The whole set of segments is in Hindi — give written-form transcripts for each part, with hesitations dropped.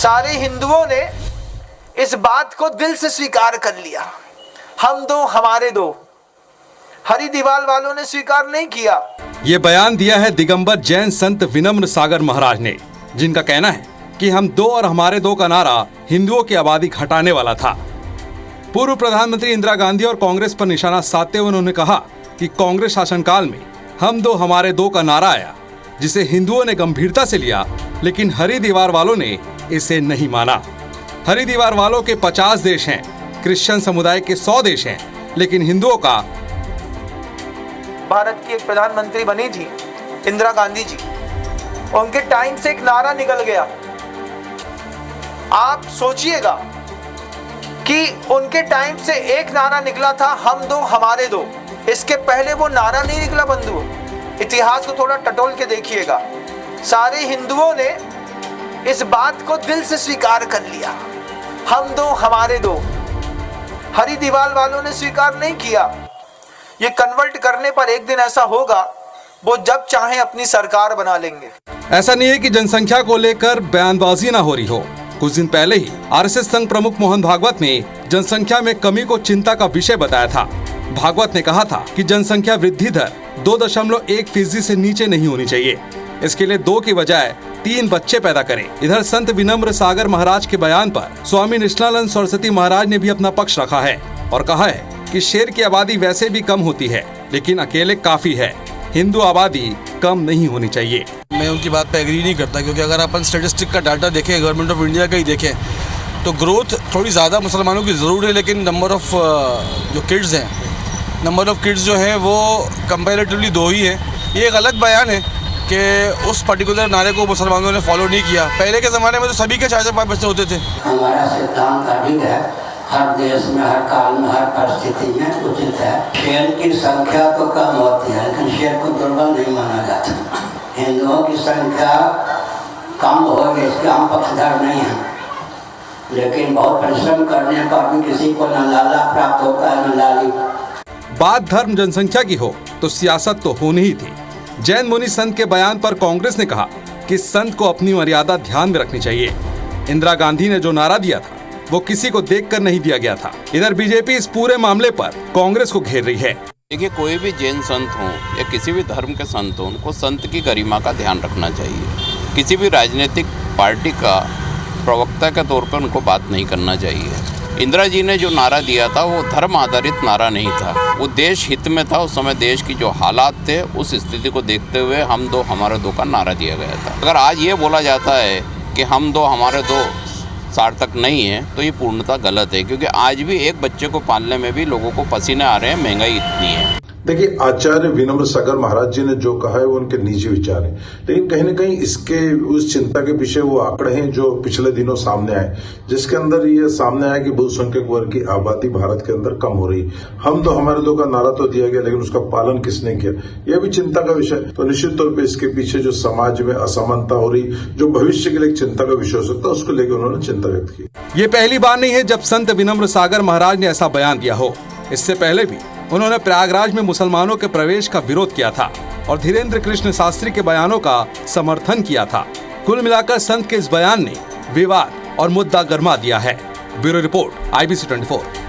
सारे हिंदुओं ने इस बात को दिल से स्वीकार कर लिया, हम दो हमारे दो। हरिद्वार वालों ने स्वीकार नहीं किया। ये बयान दिया है दिगंबर जैन संत विनम्र सागर महाराज ने, जिनका कहना है कि हम दो और हमारे दो का नारा हिंदुओं की आबादी घटाने वाला था। पूर्व प्रधानमंत्री इंदिरा गांधी और कांग्रेस पर निशाना साधते हुए उन्होंने कहा कि कांग्रेस शासनकाल में हम दो हमारे दो का नारा आया, जिसे हिंदुओं ने गंभीरता से लिया, लेकिन हरिद्वार वालों ने इसे नहीं माना। हरिद्वार वालों के 50 देश हैं, क्रिश्चियन समुदाय के 100 देश हैं, लेकिन हिंदुओं का। भारत की एक प्रधानमंत्री बनी थी इंदिरा गांधी जी, उनके टाइम से एक नारा निकल गया। आप सोचिएगा कि उनके टाइम से एक नारा निकला था, हम दो हमारे दो। इसके पहले वो नारा नहीं निकला बंधुओं, इतिहास को थोड़ा टटोल के देखिएगा। सारे हिंदुओं ने इस बात को दिल से स्वीकार कर लिया, हम दो हमारे दो। हरिद्वार वालों ने स्वीकार नहीं किया। ये कन्वर्ट करने पर एक दिन ऐसा होगा, वो जब चाहे अपनी सरकार बना लेंगे। ऐसा नहीं है कि जनसंख्या को लेकर बयानबाजी ना हो रही हो। कुछ दिन पहले ही आरएसएस संघ प्रमुख मोहन भागवत ने जनसंख्या में कमी को चिंता का विषय बताया था। भागवत ने कहा था कि जनसंख्या वृद्धि दर 2.1% से नीचे नहीं होनी चाहिए। इसके लिए 2 की बजाय 3 बच्चे पैदा करें। इधर संत विनम्र सागर महाराज के बयान पर स्वामी निष्ठानंद सरस्वती महाराज ने भी अपना पक्ष रखा है और कहा है कि शेर की आबादी वैसे भी कम होती है, लेकिन अकेले काफी है, हिंदू आबादी कम नहीं होनी चाहिए। मैं उनकी बात पे एग्री नहीं करता, क्योंकि अगर अपन स्टेटिस्टिक का डाटा देखें, गवर्नमेंट ऑफ इंडिया का ही देखें, तो ग्रोथ थोड़ी ज़्यादा मुसलमानों की ज़रूर है, लेकिन नंबर ऑफ जो किड्स हैं, नंबर ऑफ किड्स जो हैं वो कंपैरेटिवली 2 ही है। ये एक अलग बयान है कि उस पर्टिकुलर नारे को मुसलमानों ने फॉलो नहीं किया। पहले के ज़माने में तो सभी के 4-5 बच्चे होते थे। हमारा सिद्धांत अधिक है, हर देश में, हर काल में, हर परिस्थिति में उचित है। शेर की संख्या तो कम होती है, लेकिन शेर को दुर्बल नहीं माना जाता। हिंदुओं की संख्या कम हो गई, इसके हम पक्षधर नहीं हैं, लेकिन बहुत परिश्रम करने पर भी किसी को न लाला प्राप्त होता है न लाली। बात धर्म जनसंख्या की हो तो सियासत तो होनी ही थी। जैन मुनि संत के बयान पर कांग्रेस ने कहा कि संत को अपनी मर्यादा ध्यान में रखनी चाहिए। इंदिरा गांधी ने जो नारा दिया था वो किसी को देखकर नहीं दिया गया था। इधर बीजेपी इस पूरे मामले पर कांग्रेस को घेर रही है। देखिए, कोई भी जैन संत हो या किसी भी धर्म के संत हो, उनको संत की गरिमा का ध्यान रखना चाहिए। किसी भी राजनीतिक पार्टी का प्रवक्ता के तौर पर उनको बात नहीं करना चाहिए। इंदिरा जी ने जो नारा दिया था वो धर्म आधारित नारा नहीं था, वो देश हित में था। उस समय देश की जो हालात थे, उस स्थिति को देखते हुए हम दो हमारे दो का नारा दिया गया था। अगर आज ये बोला जाता है कि हम दो हमारे दो सार्थक नहीं है, तो ये पूर्णतः गलत है, क्योंकि आज भी एक बच्चे को पालने में भी लोगों को पसीने आ रहे हैं, महंगाई इतनी है। देखिए, आचार्य विनम्र सागर महाराज जी ने जो कहा है वो उनके निजी विचार हैं, लेकिन कहीं न कहीं इसके उस चिंता के पीछे वो आंकड़े हैं जो पिछले दिनों सामने आए, जिसके अंदर ये सामने आया कि बहुसंख्यक वर्ग की आबादी भारत के अंदर कम हो रही। हम दो हमारे दो का नारा तो दिया गया, लेकिन उसका पालन किसने किया, यह भी चिंता का विषय। तो निश्चित तौर पर इसके पीछे जो समाज में असमानता हो रही, जो भविष्य के लिए चिंता का विषय हो सकता है, उसको लेकर उन्होंने चिंता व्यक्त की। ये पहली बार नहीं है जब संत विनम्र सागर महाराज ने ऐसा बयान दिया हो। इससे पहले भी उन्होंने प्रयागराज में मुसलमानों के प्रवेश का विरोध किया था और धीरेन्द्र कृष्ण शास्त्री के बयानों का समर्थन किया था। कुल मिलाकर संत के इस बयान ने विवाद और मुद्दा गरमा दिया है। Bureau report, IBC 24।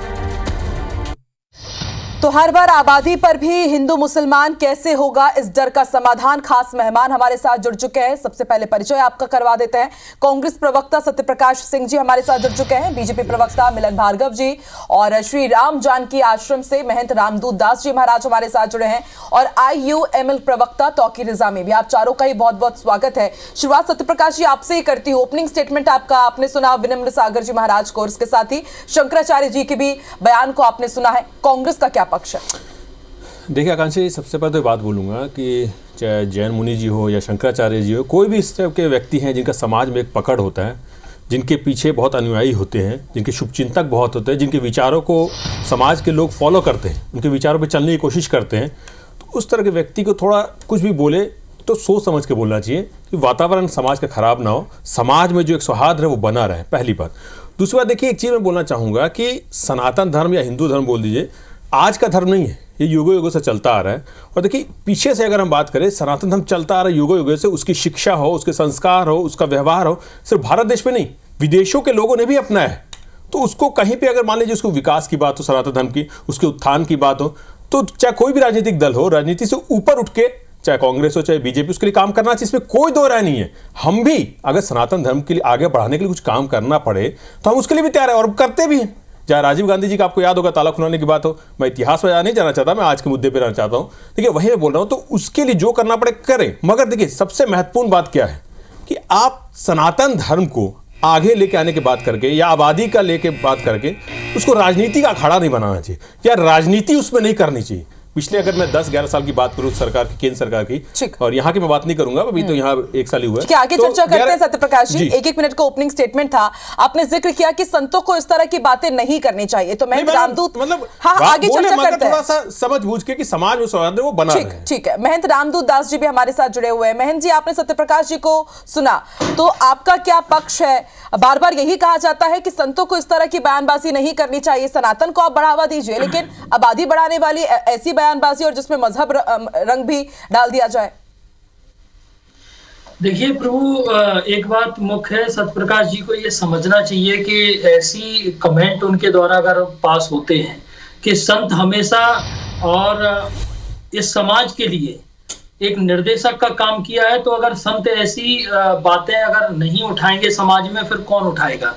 तो हर बार आबादी पर भी हिंदू मुसलमान कैसे होगा, इस डर का समाधान। खास मेहमान हमारे साथ जुड़ चुके हैं। सबसे पहले परिचय आपका करवा देते हैं। कांग्रेस प्रवक्ता सत्यप्रकाश सिंह जी हमारे साथ जुड़ चुके हैं, बीजेपी प्रवक्ता मिलन भार्गव जी, और श्री राम जानकी आश्रम से महंत रामदूत दास जी महाराज हमारे साथ जुड़े हैं, और IUML प्रवक्ता तौकीर निजामी भी। आप चारों का ही बहुत बहुत स्वागत है। शुरुआत सत्यप्रकाश जी आपसे ही करती हूँ। ओपनिंग स्टेटमेंट आपका आपने सुना विनम्र सागर जी महाराज को, और इसके साथ ही शंकराचार्य जी के भी बयान को आपने सुना है। कांग्रेस का क्या पक्ष है? देखिए आकांक्षी, सबसे पहले तो बात बोलूँगा कि चाहे जैन मुनि जी हो या शंकराचार्य जी हो, कोई भी इस तरह के व्यक्ति हैं जिनका समाज में एक पकड़ होता है, जिनके पीछे बहुत अनुयायी होते हैं, जिनके शुभचिंतक बहुत होते हैं, जिनके विचारों को समाज के लोग फॉलो करते हैं, उनके विचारों पर चलने की कोशिश करते हैं, तो उस तरह के व्यक्ति को थोड़ा कुछ भी बोले तो सोच समझ के बोलना चाहिए कि वातावरण समाज का खराब ना हो, समाज में जो एक सौहार्द है वो बना रहे, पहली बात। दूसरी बात, देखिए एक चीज़ मैं बोलना चाहूँगा कि सनातन धर्म या हिंदू धर्म बोल दीजिए, आज का धर्म नहीं है, ये युगों युगों से चलता आ रहा है। और देखिए पीछे से अगर हम बात करें, सनातन धर्म चलता आ रहा है युगों युगों से, उसकी शिक्षा हो, उसके संस्कार हो, उसका व्यवहार हो, सिर्फ भारत देश में नहीं, विदेशों के लोगों ने भी अपनाया है। तो उसको कहीं पे अगर मान लीजिए उसको विकास की बात हो, सनातन धर्म की, उसके उत्थान की बात हो, तो चाहे कोई भी राजनीतिक दल हो, राजनीति से ऊपर उठ के, चाहे कांग्रेस हो चाहे बीजेपी, उसके लिए काम करना चाहिए, इसमें कोई दो राय नहीं है। हम भी अगर सनातन धर्म के लिए आगे बढ़ाने के लिए कुछ काम करना पड़े तो हम उसके लिए भी तैयार है और करते भी हैं। चाहे राजीव गांधी जी का आपको याद होगा ताला खुलवाने की बात हो, मैं इतिहास में नहीं जाना चाहता, मैं आज के मुद्दे पर जाना चाहता हूं। देखिए वही मैं बोल रहा हूं, तो उसके लिए जो करना पड़े करें, मगर देखिए सबसे महत्वपूर्ण बात क्या है कि आप सनातन धर्म को आगे लेके आने की बात करके या आबादी का लेके बात करके उसको राजनीति का अखाड़ा नहीं बनाना चाहिए या राजनीति उसमें नहीं करनी चाहिए। पिछले अगर मैं 10-11 साल की बात करूं सरकार की, केंद्र सरकार की, और यहाँ की मैं बात नहीं करूंगा, अभी तो यहाँ 1 साल ही हुआ है। आगे चर्चा करते हैं सत्यप्रकाश जी। 1-1 मिनट का ओपनिंग स्टेटमेंट था, आपने जिक्र किया कि संतों को इस तरह की बातें नहीं करनी चाहिए, तो महेंद्र रामदूत, मतलब हाँ आगे चर्चा करते हैं, थोड़ा सा समझ बूझ के कि समाज में सौहार्द वो बना रहे। ठीक है, महेंद्र रामदूत दास जी भी हमारे साथ जुड़े हुए हैं। महेंद्र जी, आपने सत्यप्रकाश जी को सुना, तो आपका क्या पक्ष है? बार बार यही कहा जाता है कि संतों को इस तरह की बयानबाजी नहीं करनी चाहिए, सनातन को आप बढ़ावा दीजिए, लेकिन आबादी बढ़ाने वाली ऐसी बयानबाजी और जिसमें मजहब रंग भी डाल दिया जाए। देखिए प्रभु, एक बात मुख्य है, सत्यप्रकाश जी को ये समझना चाहिए कि ऐसी कमेंट उनके द्वारा अगर पास होते हैं कि संत हमेशा और इस समाज के लिए एक निर्देशक का काम किया है, तो अगर संत ऐसी बातें अगर नहीं उठाएंगे समाज में, फिर कौन उठाएगा?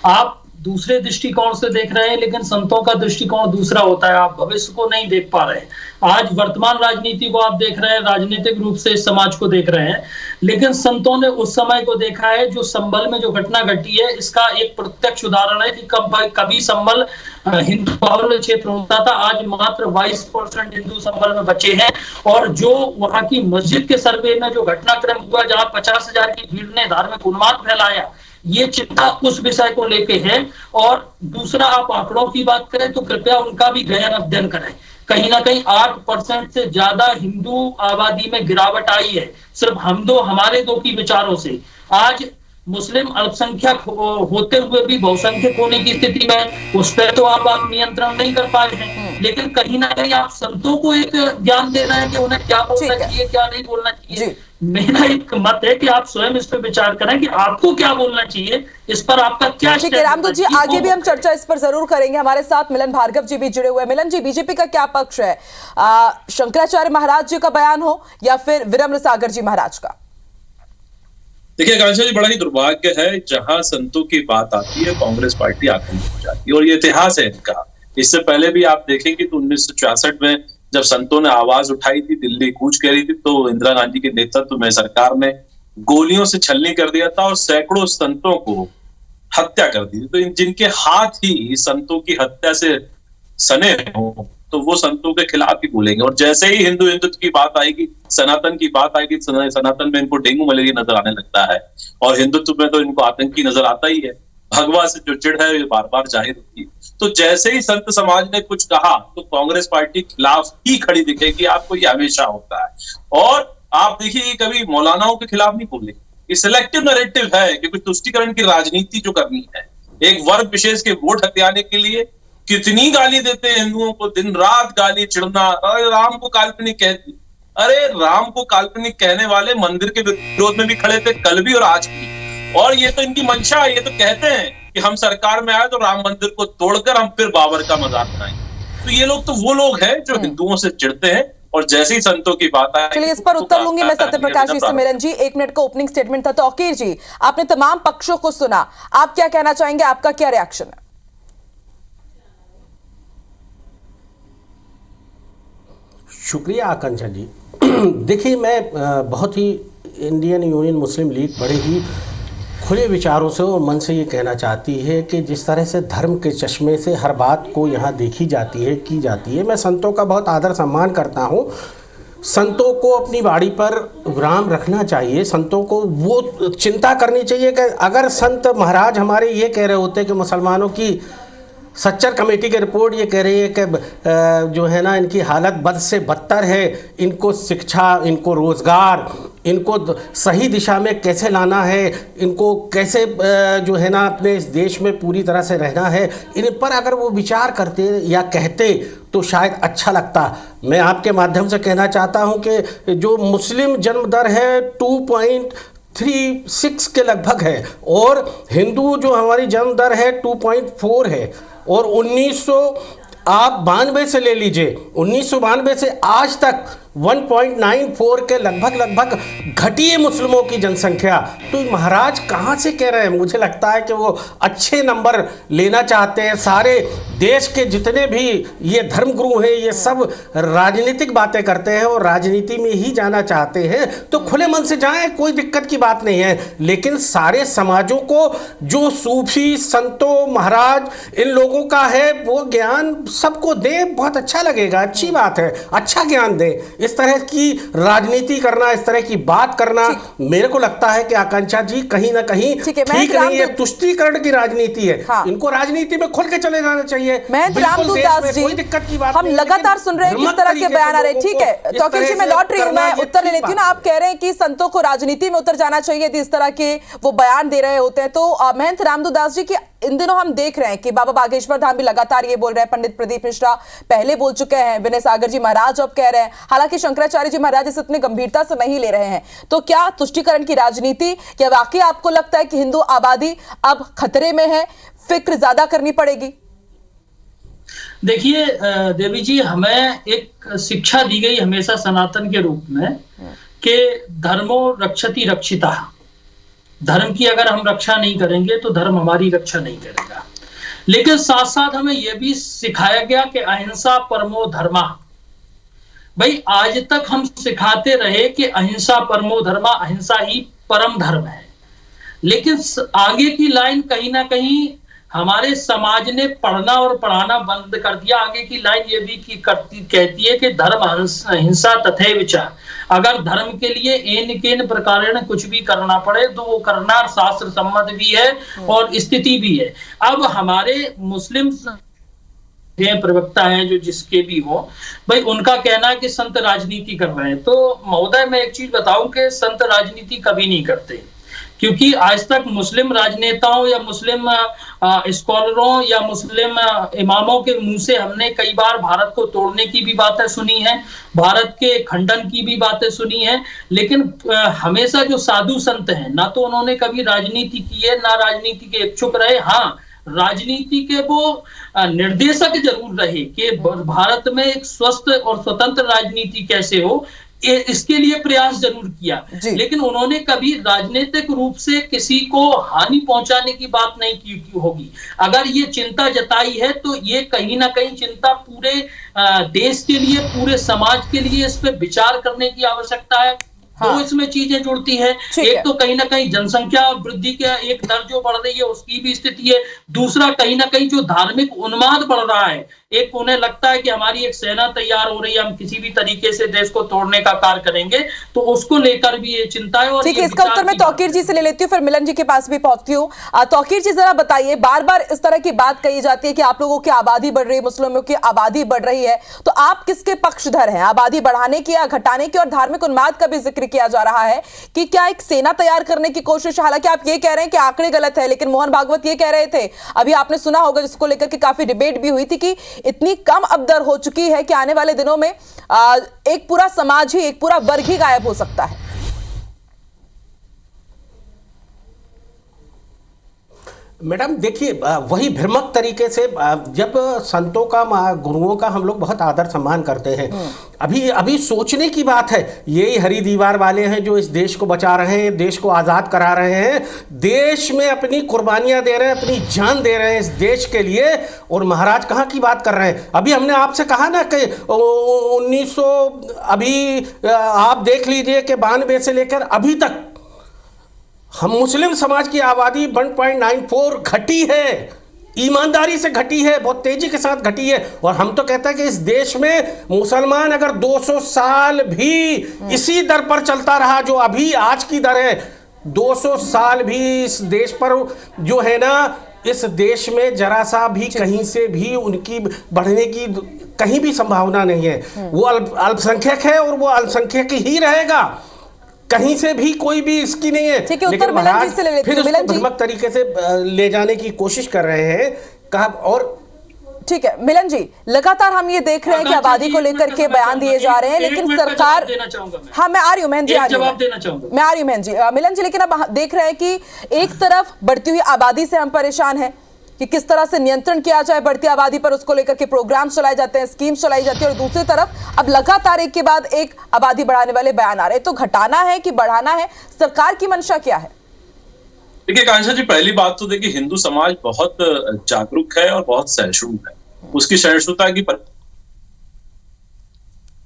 आप दूसरे दृष्टिकोण से देख रहे हैं, लेकिन संतों का दृष्टिकोण दूसरा होता है। आप भविष्य को नहीं देख पा रहे हैं। आज वर्तमान राजनीति को आप देख रहे हैं, राजनीतिक रूप से इस समाज को देख रहे हैं, लेकिन संतों ने उस समय को देखा है जो संभल में जो घटना घटी है। इसका एक प्रत्यक्ष उदाहरण है कि कभी संभल हिंदू बाहुल्य क्षेत्र होता था, आज मात्र 22% हिंदू संभल में बचे हैं। और जो वहां की मस्जिद के सर्वे में जो घटनाक्रम हुआ, जहां 50,000 की भीड़ ने धार्मिक उन्माद फैलाया, ये चिंता उस विषय को लेके है। और दूसरा, आप आंकड़ों की बात करें तो कृपया उनका भी गहन अध्ययन करें। कहीं ना कहीं 8% से ज्यादा हिंदू आबादी में गिरावट आई है, सिर्फ हमारे दो की विचारों से। आज मुस्लिम अल्पसंख्यक होते हुए भी बहुसंख्यक होने की स्थिति में, उस पर तो आप नियंत्रण नहीं कर पाए हैं, लेकिन कहीं ना कहीं आप संतों को एक ज्ञान दे रहे हैं कि उन्हें क्या बोलना चाहिए, क्या नहीं बोलना चाहिए। मेरा एक मत है कि आप स्वयं इस पर विचार करें कि आपको क्या बोलना चाहिए, इस पर आपका क्या। ठीक है रामदूत जी, आगे भी हम चर्चा इस पर जरूर करेंगे। हमारे साथ मिलन भार्गव जी भी जुड़े हुए हैं। मिलन जी, बीजेपी का क्या पक्ष है? शंकराचार्य महाराज जी का बयान हो या फिर वीरेंद्र सागर जी महाराज का? देखिए आकांक्षा जी, बड़ा ही दुर्भाग्य है जहां संतों की बात आती है कांग्रेस पार्टी आक्रमक हो जाती है, और ये इतिहास है इनका। इससे पहले भी आप देखेंगे तो 1966 में जब संतों ने आवाज उठाई थी, दिल्ली कूच करी थी, तो इंदिरा गांधी के नेतृत्व में सरकार ने गोलियों से छलनी कर दिया था और सैकड़ों संतों को हत्या कर दी थी। तो जिनके हाथ ही संतों की हत्या से सने हो, तो वो संतों के खिलाफ ही बोलेंगे। और जैसे ही हिंदुत्व की बात आएगी, सनातन की बात आएगी, सनातन में इनको डेंगू मलेरिया नजर आने लगता है, और हिंदुत्व में तो इनको आतंकी नजर आता ही है। भगवा से जो चिढ़ है ये बार बार जाहिर होती है। तो जैसे ही संत समाज ने कुछ कहा तो कांग्रेस पार्टी खिलाफ ही खड़ी दिखेगी, आपको ये हमेशा होता है। और आप देखिए कभी मौलानाओं के खिलाफ नहीं बोलेंगे। ये सिलेक्टिव नैरेटिव है कि कुछ तुष्टिकरण की राजनीति जो करनी है, एक वर्ग विशेष के वोट हथियाने के लिए कितनी गाली देते हैं हिंदुओं को, दिन रात गाली चिढ़ना। अरे राम को काल्पनिक कहती, अरे राम को काल्पनिक कहने वाले मंदिर के विरोध में भी खड़े थे कल भी और आज भी। और ये तो इनकी मंशा है, ये तो कहते हैं कि हम सरकार में आए तो राम मंदिर को तोड़कर हम फिर बाबर का मजाक बनाएंगे। तो ये लोग तो वो लोग हैं जो हिंदुओं से चिढ़ते हैं, और जैसे ही संतों की बात आए। चलिए इस पर उत्तर लूंगी मैं सत्यप्रकाश जी से। मिलन जी, 1 मिनट का ओपनिंग स्टेटमेंट था। तो अकीर जी, आपने तमाम पक्षों को सुना, आप क्या कहना चाहेंगे? आपका क्या रिएक्शन है? शुक्रिया आकांक्षा जी। देखिए, मैं बहुत ही इंडियन यूनियन मुस्लिम लीग बड़े ही खुले विचारों से और मन से ये कहना चाहती है कि जिस तरह से धर्म के चश्मे से हर बात को यहाँ देखी जाती है, की जाती है। मैं संतों का बहुत आदर सम्मान करता हूँ। संतों को अपनी बाड़ी पर विराम रखना चाहिए। संतों को वो चिंता करनी चाहिए कि अगर संत महाराज हमारे ये कह रहे होते कि मुसलमानों की सच्चर कमेटी की रिपोर्ट ये कह रही है कि जो है ना, इनकी हालत बद से बदतर है, इनको शिक्षा, इनको रोज़गार, इनको सही दिशा में कैसे लाना है, इनको कैसे जो है ना अपने इस देश में पूरी तरह से रहना है, इन पर अगर वो विचार करते या कहते तो शायद अच्छा लगता। मैं आपके माध्यम से कहना चाहता हूँ कि जो मुस्लिम जन्म दर है 2.36 के लगभग है, और हिंदू जो हमारी जन्म दर है 2.4 है, और 1992 से ले लीजिए, 1992 से आज तक 1.94 के लगभग घटी है मुस्लिमों की जनसंख्या। तो महाराज कहाँ से कह रहे हैं? मुझे लगता है कि वो अच्छे नंबर लेना चाहते हैं। सारे देश के जितने भी ये धर्मगुरु हैं ये सब राजनीतिक बातें करते हैं और राजनीति में ही जाना चाहते हैं, तो खुले मन से जाएं, कोई दिक्कत की बात नहीं है। लेकिन सारे समाजों को जो सूफी संतों महाराज इन लोगों का है वो ज्ञान सबको दे, बहुत अच्छा लगेगा, अच्छी बात है, अच्छा ज्ञान दे। इस तरह की राजनीति करना, इस तरह की बात करना, मेरे को लगता है कि आकांक्षा जी कहीं ना कहीं ठीक नहीं है। तुष्टीकरण की राजनीति है। हाँ। इनको राजनीति में खुल के चले जाना चाहिए। रामदूत दास जी, कोई दिक्कत की बात हम लगातार सुन रहे हैं किस तरह के बयान आ रहे हैं। ठीक है, तौकीर जी मैं लौट रही हूँ, मैं उत्तर ले लेती हूँ ना। आप कह रहे हैं कि संतों को राजनीति में उतर जाना चाहिए, इस तरह के वो बयान दे रहे होते हैं। तो महंत रामदूत दास जी की इन दिनों हम देख रहे हैं कि बाबा बागेश्वर धाम भी लगातार ये बोल रहे हैं, पंडित प्रदीप मिश्रा पहले बोल चुके हैं, विनय सागर जी महाराज अब कह रहे हैं, हालांकि शंकराचार्य जी महाराज इसे इतनी गंभीरता से नहीं ले रहे हैं। तो क्या तुष्टीकरण की राजनीति, क्या वाकई आपको लगता है कि हिंदू आबादी अब खतरे में है, फिक्र ज्यादा करनी पड़ेगी? देखिए देवी जी, हमें एक शिक्षा दी गई हमेशा सनातन के रूप में कि धर्मो रक्षति रक्षिता, धर्म की अगर हम रक्षा नहीं करेंगे तो धर्म हमारी रक्षा नहीं करेगा। लेकिन साथ साथ हमें यह भी सिखाया गया कि अहिंसा परमो धर्मा। भाई आज तक हम सिखाते रहे कि अहिंसा परमो धर्मा, अहिंसा ही परम धर्म है, लेकिन आगे की लाइन कहीं ना कहीं हमारे समाज ने पढ़ना और पढ़ाना बंद कर दिया। आगे की लाइन ये भी कहती है कि धर्म हिंसा तथैव च, अगर धर्म के लिए एन केन प्रकारेण कुछ भी करना पड़े तो वो करना शास्त्र सम्मत भी है और स्थिति भी है। अब हमारे मुस्लिम प्रवक्ता हैं जो जिसके भी हो, भाई उनका कहना है कि संत राजनीति कर रहे हैं। तो महोदय मैं एक चीज बताऊं कि संत राजनीति कभी नहीं करते, क्योंकि आज तक मुस्लिम राजनेताओं या मुस्लिम स्कॉलरों या मुस्लिम इमामों के मुंह से हमने कई बार भारत को तोड़ने की भी बातें सुनी हैं, भारत के खंडन की भी बातें सुनी हैं, लेकिन हमेशा जो साधु संत हैं ना तो उन्होंने कभी राजनीति की है ना राजनीति के इच्छुक रहे। हाँ, राजनीति के वो निर्देशक जरूर रहे कि भारत में एक स्वस्थ और स्वतंत्र राजनीति कैसे हो, इसके लिए प्रयास जरूर किया, लेकिन उन्होंने कभी राजनीतिक रूप से किसी को हानि पहुंचाने की बात नहीं की होगी। अगर ये चिंता जताई है तो ये कहीं ना कहीं चिंता पूरे देश के लिए, पूरे समाज के लिए इस पे विचार करने की आवश्यकता है। हाँ। तो इसमें चीजें जुड़ती हैं, एक तो कहीं ना कहीं जनसंख्या वृद्धि का एक दर जो बढ़ रही है उसकी भी स्थिति है, दूसरा कहीं ना कहीं जो धार्मिक उन्माद बढ़ रहा है, एक उन्हें लगता है कि हमारी एक सेना तैयार हो रही है, हम किसी भी तरीके से देश को तोड़ने का कार्य करेंगे, तो उसको लेकर भी ये चिंता है। और ठीक है, इसका उत्तर मैं तौकीर जी से ले लेती हूँ, फिर मिलन जी के पास भी पहुंचती हूँ। तौकीर जी जरा बताइए, बार बार इस तरह की बात कही जाती है कि आप लोगों की आबादी बढ़ रही है, मुस्लिमों की आबादी बढ़ रही है, तो आप किसके पक्षधर हैं, आबादी बढ़ाने की या घटाने की? और धार्मिक उन्माद का भी जिक्र किया जा रहा है कि क्या एक सेना तैयार करने की कोशिश, हालांकि आप ये कह रहे हैं कि आंकड़े गलत है, लेकिन मोहन भागवत ये कह रहे थे, अभी आपने सुना होगा जिसको लेकर के काफी डिबेट भी हुई थी, कि इतनी कम अब दर हो चुकी है कि आने वाले दिनों में एक पूरा समाज ही, एक पूरा वर्ग ही गायब हो सकता है। मैडम देखिए, वही भ्रमक तरीके से जब संतों का, गुरुओं का हम लोग बहुत आदर सम्मान करते हैं, अभी सोचने की बात है, यही हरी दीवार वाले हैं जो इस देश को बचा रहे हैं, देश को आज़ाद करा रहे हैं, देश में अपनी कुर्बानियां दे रहे हैं, अपनी जान दे रहे हैं इस देश के लिए, और महाराज कहाँ की बात कर रहे हैं। अभी हमने आपसे कहा ना कि 1900 अभी आप देख लीजिए कि 92 से लेकर अभी तक हम मुस्लिम समाज की आबादी 1.94 घटी है, ईमानदारी से घटी है, बहुत तेजी के साथ घटी है। और हम तो कहते हैं कि इस देश में मुसलमान अगर 200 साल भी इसी दर पर चलता रहा जो अभी आज की दर है, 200 साल भी इस देश पर जो है ना, इस देश में जरा सा भी कहीं से भी उनकी बढ़ने की कहीं भी संभावना नहीं है। वो अल्पसंख्यक है और वो अल्पसंख्यक ही रहेगा, कहीं से भी कोई भी इसकी नहीं है। लेकिन महाराज फिर उसको भ्रमक तरीके से ले जाने की कोशिश कर रहे हैं। कहा और ठीक है मिलन जी, लगातार हम ये देख रहे हैं कि आबादी को लेकर के बयान दिए जा रहे हैं, लेकिन सरकार, हाँ मैं आ रही हूँ बहन जी, आ रही हूँ, मैं आ रही हूँ बहन जी। मिलन जी, लेकिन अब देख रहे हैं कि एक तरफ बढ़ती हुई आबादी से हम परेशान हैं कि किस तरह से नियंत्रण किया जाए बढ़ती आबादी पर, उसको लेकर के प्रोग्राम चलाए जाते हैं, स्कीम्स चलाई जाती है, और दूसरी तरफ अब लगातार एक के बाद एक आबादी बढ़ाने वाले बयान आ रहे हैं। तो घटाना है कि बढ़ाना है, सरकार की मंशा क्या है? देखिए कांक्षा जी, पहली बात तो देखिए हिंदू समाज बहुत जागरूक है और बहुत सहिष्णु है, उसकी सहिष्णुता की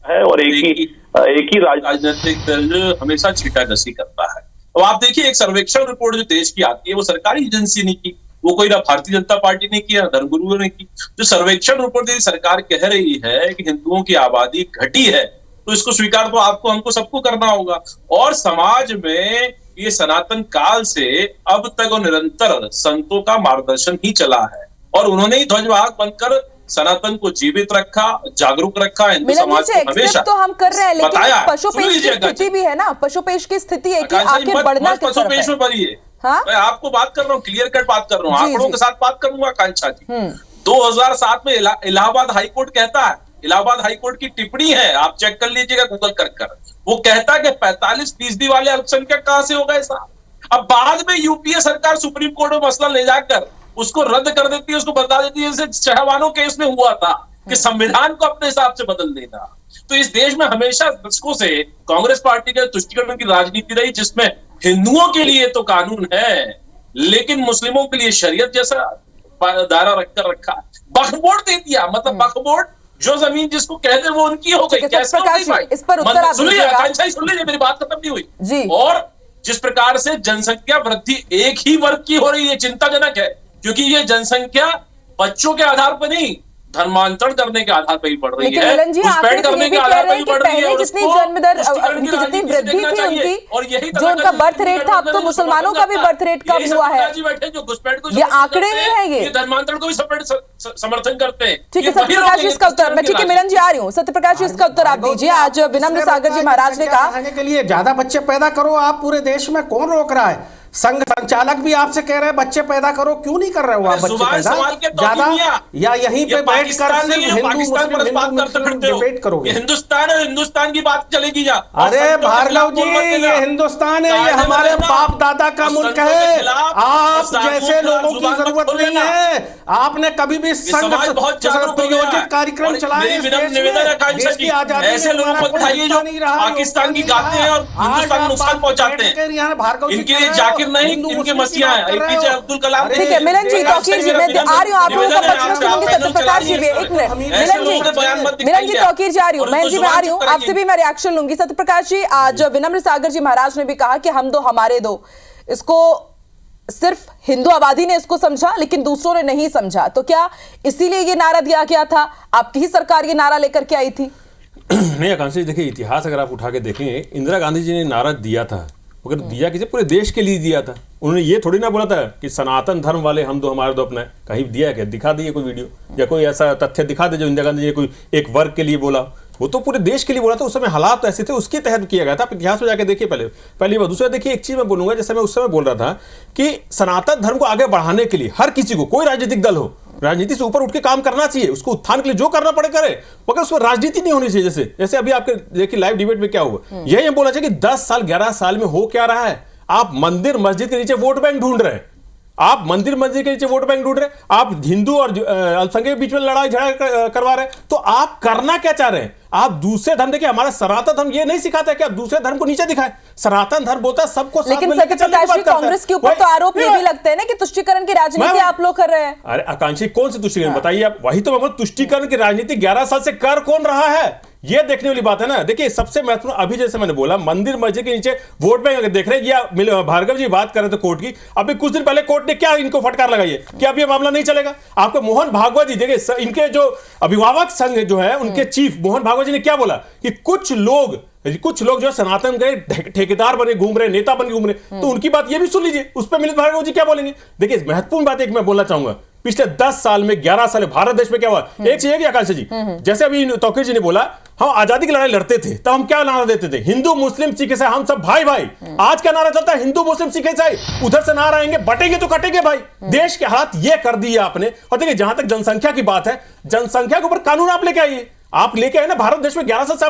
है और एक ही राजनीतिक दल हमेशा छीटाकशी करता है। अब आप देखिए एक सर्वेक्षण रिपोर्ट जो देश की आती है वो सरकारी एजेंसी ने की, वो कोई ना भारतीय जनता पार्टी ने की ना धर्मगुरुओं ने की। जो सर्वेक्षण रिपोर्ट यदि सरकार कह रही है कि हिंदुओं की आबादी घटी है तो इसको स्वीकार तो आपको हमको सबको करना होगा। और समाज में ये सनातन काल से अब तक और निरंतर संतों का मार्गदर्शन ही चला है और उन्होंने ही ध्वजवाहक बनकर सनातन को जीवित रखा, जागरूक रखा। हिंदू समाज को हमेशा तो हम कर रहे हैं, लेकिन पशुपेश की स्थिति भी है ना, पशुपेश की स्थिति है कि आखिर बढ़ना किस तरफ है? पशुपेश में बढ़िए, हाँ? मैं आपको बात कर रहा हूँ, क्लियर कट बात कर रहा हूँ, आंकड़ों के साथ बात करूंगा कांक्षा जी। 2007 में इलाहाबाद हाईकोर्ट कहता है, इलाहाबाद हाईकोर्ट की टिप्पणी है, आप चेक कर लीजिएगा गूगल कर, वो कहता है कि 45% वाले अल्पसंख्यक कहां से हो गए साहब। अब बाद में यूपीए सरकार सुप्रीम कोर्ट में मसला ले जाकर उसको रद्द कर देती है, उसको बता देती है, जैसे चहवानो केस में हुआ था कि संविधान को अपने हिसाब से बदल देना। तो इस देश में हमेशा दशकों से कांग्रेस पार्टी के तुष्टीकरण की राजनीति रही, जिसमें हिंदुओं के लिए तो कानून है लेकिन मुस्लिमों के लिए शरीयत जैसा दायरा रखकर रखा, वक्फ बोर्ड दे दिया। मतलब वक्फ बोर्ड जो जमीन जिसको कहते वो उनकी हो गई। कैसे हो गई भाई? इस पर उत्तर आप दीजिएगा। सुन लीजिए, मेरी बात खत्म नहीं हुई जी। और जिस प्रकार से जनसंख्या वृद्धि एक ही वर्ग की हो रही है, चिंताजनक है, क्योंकि ये जनसंख्या बच्चों के आधार पर नहीं, धर्मांतरण करने के आधार पर ही बढ़ रही है, घुसपैठ करने के आधार पर ही बढ़ रही है। जितनी जन्म दर, उनकी जितनी वृद्धि थी उनकी, और यही जो उनका बर्थ रेट था, अब तो मुसलमानों का भी बर्थ रेट कम हुआ है। ये आंकड़े नहीं है, ये धर्मांतरण को भी समर्थन करते हैं। ठीक है सत्यप्रकाश जी, इसका उत्तर मैं, ठीक है मिलन जी आ रही हूँ, सत्यप्रकाश जी इसका उत्तर आप दीजिए। आज विनम्र सागर जी महाराज ने कहा के लिए ज्यादा बच्चे पैदा करो आप पूरे देश में, कौन रोक रहा है? संघ संचालक भी आपसे कह रहे हैं बच्चे पैदा करो, क्यों नहीं कर रहे हो आप बच्चे पैदा ज्यादा, या यहीं पे बैठकर सिर्फ डिबेट करोगे? हिंदुस्तान है, हिंदुस्तान की बात चलेगी जा। अरे भार्गव जी, ये हिंदुस्तान है, ये हमारे बाप दादा का मुल्क है, आप जैसे लोगों की जरूरत नहीं है। आपने कभी भी संघ प्रायोजित कार्यक्रम चलाए देश की आजादी? ऐसे लोगों को बताइए जो पाकिस्तान की गाते हैं और हिंदुस्तान को नुकसान पहुंचाते हैं, इनके लिए जाकिर नहीं, इनके मसीहा है एपीजे अब्दुल कलाम। ठीक है मिलन जी, तौकीर जी, मैं आ रही हूँ, आप लोगों का पक्ष में सुनूंगी। सत्यप्रकाश जी भी एक मिनट, मिलन जी तौकीर जी आ रही हूँ, मैं जी मैं आ रही हूँ, आपसे भी मैं रिएक्शन लूंगी। सत्यप्रकाश जी, आज विनम्र सागर जी महाराज ने भी कहा कि हम दो हमारे दो, इसको सिर्फ हिंदू आबादी ने इसको समझा लेकिन दूसरों ने नहीं समझा, तो क्या इसीलिए ये नारा दिया गया था? आपकी ही सरकार ये नारा लेकर के आई थी? नहीं आकांक्षा, देखिए इतिहास अगर आप उठा के देखेंगे, इंदिरा गांधी जी ने नारा दिया था, अगर दिया किसी पूरे देश के लिए दिया था। उन्होंने ये थोड़ी ना बोला था कि सनातन धर्म वाले हम दो हमारे दो अपना है। कहीं दिया क्या? दिखा दिए कोई वीडियो या कोई ऐसा तथ्य दिखा दे जो इंदिरा गांधी जी ने कोई एक वर्ग के लिए बोला? वो तो पूरे देश के लिए बोला था। उस समय हालात ऐसे थे, उसके तहत किया गया था। आप इतिहास में जाके देखिए पहली बात। दूसरा देखिए, एक चीज मैं बोलूंगा, जैसे मैं उस समय बोल रहा था कि सनातन धर्म को आगे बढ़ाने के लिए हर किसी को, कोई राजनीतिक दल हो, राजनीति से ऊपर उठ के काम करना चाहिए, उसको उत्थान के लिए जो करना पड़े करे, मगर उसमें राजनीति नहीं होनी चाहिए। जैसे अभी आपके देखिए लाइव डिबेट में क्या हुआ, यही हम बोला चाहिए कि 10 साल 11 साल में हो क्या रहा है? आप मंदिर मस्जिद के नीचे वोट बैंक ढूंढ रहे हैं, आप मंदिर मस्जिद के नीचे वोट बैंक ढूंढ रहे हैं, आप हिंदू और अल्पसंख्यक के बीच में लड़ाई झगड़ा करवा रहे हैं। तो आप करना क्या चाह रहे हैं? आप दूसरे धर्म, देखिए हमारा सनातन धर्म ये नहीं सिखाता है कि आप दूसरे धर्म को नीचे दिखाएं। सनातन धर्म बोलता है सबको साथ में लेकर चलने की बात करता है। कांग्रेस के ऊपर तो आरोप ये भी लगते हैं ना कि तुष्टीकरण की राजनीति आप लोग कर रहे हैं। अरे आकांक्षी, कौन सी तुष्टीकरण बताइए आप? वही तो तुष्टीकरण की राजनीति 11 साल से कर कौन रहा है, ये देखने वाली बात है ना। देखिए सबसे महत्वपूर्ण, अभी जैसे मैंने बोला, मंदिर मस्जिद के नीचे वोट बैंक अगर देख रहे हैं, या भार्गव जी बात कर रहे थे कोर्ट की, अभी कुछ दिन पहले कोर्ट ने क्या इनको फटकार लगाई है कि अब ये मामला नहीं चलेगा। आपको मोहन भागवत जी, देखिए इनके जो अभिभावक संघ जो है उनके चीफ मोहन भागवत जी ने क्या बोला कि कुछ लोग जो सनातन गए ठेकेदार बने घूम रहे, नेता बन के घूम रहे, तो उनकी बात ये भी सुन लीजिए, उस पर मिलिंद भार्गव जी क्या बोलेंगे। देखिए महत्वपूर्ण बात एक मैं बोलना चाहूंगा, पिछले 10 साल में 11 साल में भारत देश में क्या हुआ? एक चीज है कि आकांक्षा जी, जैसे अभी तौकीर जी ने बोला, हम आजादी की लड़ाई लड़ते थे तब हम क्या नारा देते थे? हिंदू मुस्लिम सिख ईसाई हम सब भाई भाई। आज क्या नारा चलता है? हिंदू मुस्लिम सिख ईसाई, उधर से नारा आएंगे, बटेंगे तो कटेंगे भाई। देश के हालात ये कर दिए आपने। और देखिए, जहां तक जनसंख्या की बात है, जनसंख्या के ऊपर कानून आप लेके आइए। आप लेके आए ना, भारत देश में 11 साल से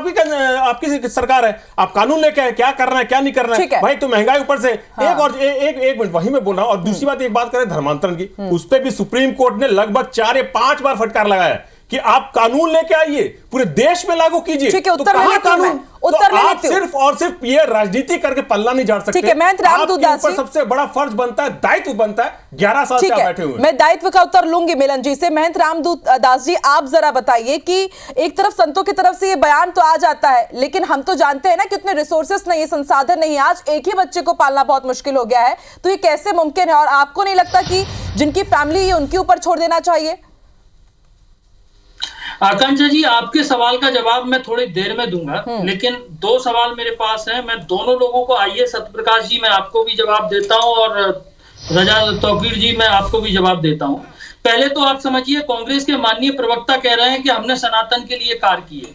आपकी सरकार है, आप कानून लेके आए, क्या करना है क्या नहीं करना है भाई। तो महंगाई ऊपर से एक मिनट वही मैं बोल रहा हूं। और दूसरी बात, एक बात करें धर्मांतरण की, उस पर भी सुप्रीम कोर्ट ने लगभग 4 या 5 बार फटकार लगाया कि आप कानून लेके आइए, पूरे देश में लागू कीजिए। ठीक है, तो कहां कानून? तो आप सिर्फ और सिर्फ ये राजनीति करके पल्ला नहीं झाड़ सकते। ठीक है, महेंद्र रामदूत दास जी, सबसे बड़ा फर्ज बनता है, दायित्व बनता है। 11 साल से आप बैठे हुए। मैं दायित्व का उत्तर लूंगी मिलन जी से। महेंद्र रामदूत दास जी, आप जरा बताइए कि एक तरफ संतों की तरफ से ये बयान तो आ जाता है, लेकिन हम तो जानते हैं ना कि उतने रिसोर्सेस नहीं है, संसाधन नहीं है। आज एक ही बच्चे को पालना बहुत मुश्किल हो गया है, तो ये कैसे मुमकिन है? और आपको नहीं लगता कि जिनकी फैमिली है उनके ऊपर छोड़ देना चाहिए? आकांक्षा जी, आपके सवाल का जवाब मैं थोड़ी देर में दूंगा, लेकिन 2 सवाल मेरे पास हैं। मैं दोनों लोगों को, आइए सत्यप्रकाश जी, मैं आपको भी जवाब देता हूं, और रजा तौकीर जी, मैं आपको भी जवाब देता हूं। पहले तो आप समझिए, कांग्रेस के माननीय प्रवक्ता कह रहे हैं कि हमने सनातन के लिए कार्य किए,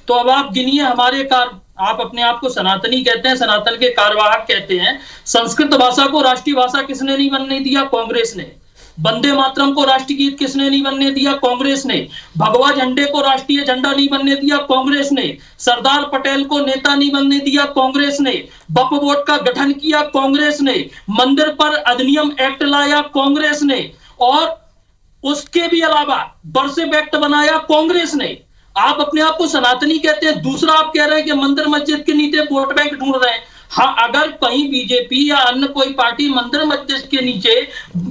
तो अब आप गिनिए हमारे कार्य। आप अपने आप को सनातनी कहते हैं, सनातन के कार्यवाहक कहते हैं। संस्कृत भाषा को राष्ट्रीय भाषा किसने नहीं बनने दिया? कांग्रेस ने। वंदे मातरम को राष्ट्रीय गीत किसने नहीं बनने दिया? कांग्रेस ने। भगवा झंडे को राष्ट्रीय झंडा नहीं बनने दिया? कांग्रेस ने। सरदार पटेल को नेता नहीं बनने दिया? कांग्रेस ने। वक्फ बोर्ड का गठन किया? कांग्रेस ने। मंदिर पर अधिनियम एक्ट लाया? कांग्रेस ने। और उसके भी अलावा वर्षिप एक्ट बनाया? कांग्रेस ने। आप अपने आप को सनातनी कहते हैं। दूसरा, आप कह रहे हैं कि मंदिर मस्जिद के नीचे वोट बैंक ढूंढ रहे हैं। हाँ, अगर कहीं बीजेपी या अन्य कोई पार्टी मंदिर मस्जिद के नीचे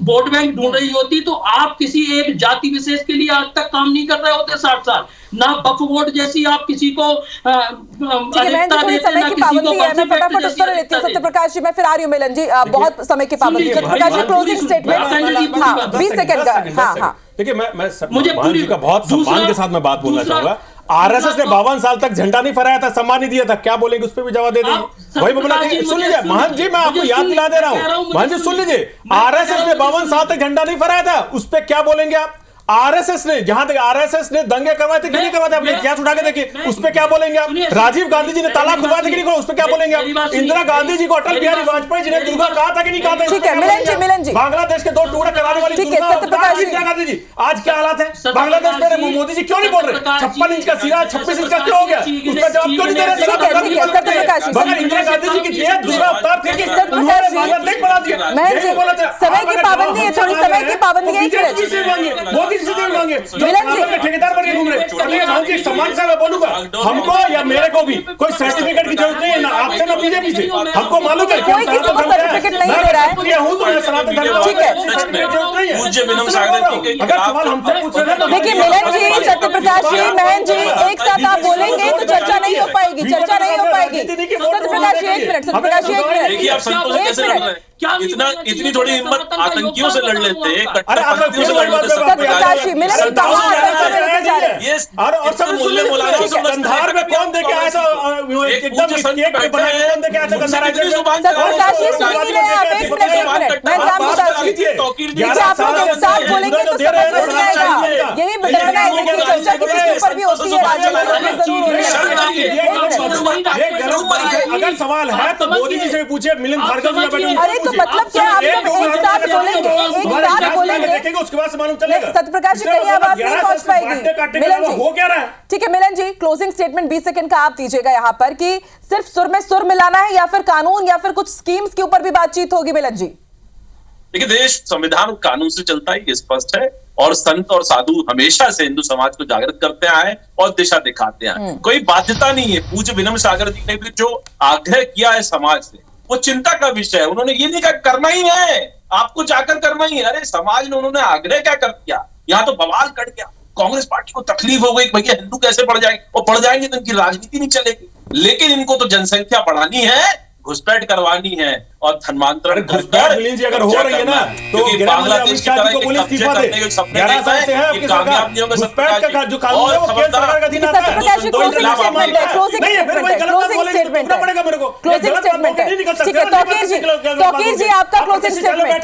वोट बैंक ढूंढ रही होती, तो आप किसी एक जाति विशेष के लिए आज तक काम नहीं कर रहे होते 60 साल। ना वक्फ बोर्ड जैसी आप किसी को समय की पाबंदी है। मैं फटाफट उत्तर लेती हूँ सत्यप्रकाश जी, मैं फिर आ रही हूँ मिलन जी, बहुत समय की पाबंदी। सत्यप्रकाश जी, क्लोजिंग स्टेटमेंट 20 सेकंड का। हाँ, देखिए, मैं मान जी का बहुत सम्मान के साथ मैं बात बोलना चाहूंगा। आरएसएस ने 52 साल तक झंडा नहीं फहराया था, सम्मान नहीं दिया था, क्या बोलेंगे? उस पर भी जवाब दे देंगे। वही बोला, सुन लीजिए महंत जी, मैं आपको याद दिला दे रहा हूं। महंत जी सुन लीजिए, आरएसएस ने 52 साल तक झंडा नहीं फहराया था, उस पर क्या बोलेंगे आप? आरएसएस ने, जहां तक आरएसएस ने दंगे करवाए थे कि नहीं करवाए थे, आपने इतिहास उठा के देखिए, उस पर क्या बोलेंगे आप? राजीव गांधी जी ने ताला खुलवाया था कि नहीं खुलवाया, उस पर क्या बोलेंगे आप? इंदिरा गांधी जी को अटल बिहारी वाजपेयी जी ने दुर्गा कहा था कि नहीं कहा था? ठीक है मिलन जी, बांग्लादेश के 2 टुकड़े कराने वाली इंदिरा गांधी जी, आज क्या हालात है बांग्लादेश में? मोदी जी क्यों नहीं बोल रहे? 56 इंच का सिरा 26 इंच का क्यों हो गया? उस पर जवाब क्यों नहीं दे रहे? इंदिरा गांधी जी की दुर्गा अवतार थे कि बांग्लादेश बना दिया। समय की पाबंदी है, थोड़ी समय की पाबंदी है। मोदी जी से मांगे, ठेकेदार बन के घूम रहे। सम्मान से मैं बोलूंगा, हमको या मेरे को भी कोई सर्टिफिकेट की जरूरत नहीं है, ना आपसे ना बीजेपी से। हमको मालूम है कोई किसी को सर्टिफिकेट नहीं दे रहा है। ठीक है, अगर सवाल हमसे पूछ रहे हैं तो देखिए मिलन जी, सत्यप्रकाश जी, महन जी, एक साथ आप बोलेंगे तो चर्चा नहीं हो पाएगी, चर्चा नहीं हो पाएगी। सत्यप्रकाश जी 1 मिनट, सत्यप्रकाश जी 1 मिनट। देखिए, आप संतोष कैसे लड़ रहे हैं? इतनी थोड़ी हिम्मत आतंकियों से लड़ लेते हैं। कंधार में कौन देके आया था? एकदम केक पे बनाया कौन देके आया था कंधार? अगर सवाल है तो मोदी जी से पूछिए, मिलिंद भार्गव जी बैठे। अरे तो मतलब क्या आप सब एक साथ बोलेंगे, एक साथ बोलेंगे, देखेंगे उसके बाद से मालूम चलेगा। सत्यप्रकाश जी कहीं आवाज नहीं पहुंच पाएगी। मिलन जी हो क्या रहा है? ठीक है मिलन जी, क्लोजिंग स्टेटमेंट 20 सेकंड का आप दीजिएगा यहाँ पर कि सिर्फ सुर में सुर मिलाना है या फिर कानून या फिर कुछ स्कीम्स के ऊपर भी बातचीत होगी? मिलन जी देखिए, देश संविधान और कानून से चलता है, ये स्पष्ट है। और संत और साधु हमेशा से हिंदू समाज को जागृत करते आए और दिशा दिखाते हैं। कोई बाध्यता नहीं है। पूज्य विनम्र सागर जी ने भी जो आग्रह किया है समाज से, वो चिंता का विषय है। उन्होंने ये नहीं कहा करना ही है, आपको जाकर करना ही है। अरे समाज ने, उन्होंने आग्रह क्या कर दिया? यहाँ तो बवाल कर गया। कांग्रेस पार्टी को तकलीफ हो गई, भैया हिंदू कैसे बढ़ जाएंगे, और बढ़ जाएंगे तो इनकी राजनीति नहीं चलेगी। लेकिन इनको तो जनसंख्या बढ़ानी है, घुसपैठ करवानी है और धर्मांतरण अगर हो रही है ना, तो बांग्लादेश की तरह के कब्जे करने के सपने देखते हैं कि कामयाब नहीं होगा सत्यप्रकाश का जो कानून है वो केंद्र सरकार का अधीन आता है। तौकीर जी आपका क्लोजिंग स्टेटमेंट।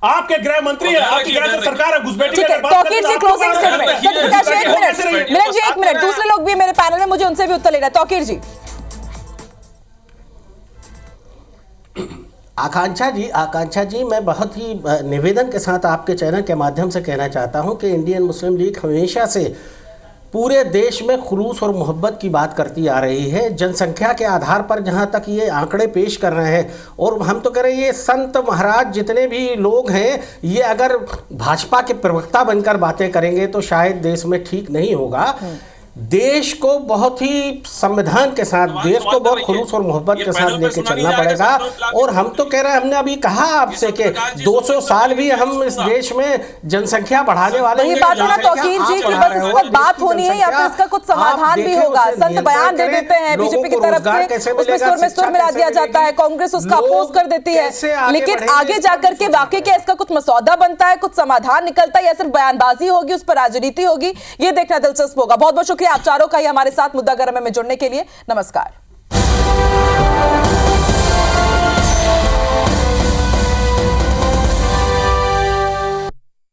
आपके गृह मंत्री है, आपकी गृह सरकार है, घुसपैठी ठीक है, तौकीर जी क्लोजिंग स्टेटमेंट। सत्यप्रकाश जी 1 मिनट, मिलन जी 1 मिनट, दूसरे लोग भी मेरे पैनल में, मुझे उनसे भी उत्तर लेना है। तौकीर जी। आकांक्षा जी मैं बहुत ही निवेदन के साथ आपके चैनल के माध्यम से कहना चाहता हूं कि इंडियन मुस्लिम लीग हमेशा से पूरे देश में खुलूस और मोहब्बत की बात करती आ रही है। जनसंख्या के आधार पर जहां तक ये आंकड़े पेश कर रहे हैं, और हम तो कह रहे हैं ये संत महाराज जितने भी लोग हैं, ये अगर भाजपा के प्रवक्ता बनकर बातें करेंगे तो शायद देश में ठीक नहीं होगा। देश को बहुत ही संविधान के साथ, देश को बहुत खुलूस और मोहब्बत के साथ लेके चलना पड़ेगा। और हम तो कह रहे हैं, हमने अभी कहा आपसे कि 200 साल भी हम इस देश में जनसंख्या बढ़ाने वाले हैं। बात है ना तौकीर जी की बस इस पर बात होनी है या फिर इसका कुछ समाधान भी होगा। संत बयान दे देते हैं बीजेपी की तरफ से, उसमें सुर मिला दिया जाता है, कांग्रेस उसका अपोज कर देती है, लेकिन आगे जाकर के वाकई क्या इसका कुछ मसौदा बनता है, कुछ समाधान निकलता है या सिर्फ बयानबाजी होगी, उस पर राजनीति होगी, ये देखना दिलचस्प होगा। बहुत बहुत शुक्रिया आप चारों का ही हमारे साथ मुद्दा गरम में जुड़ने के लिए। नमस्कार।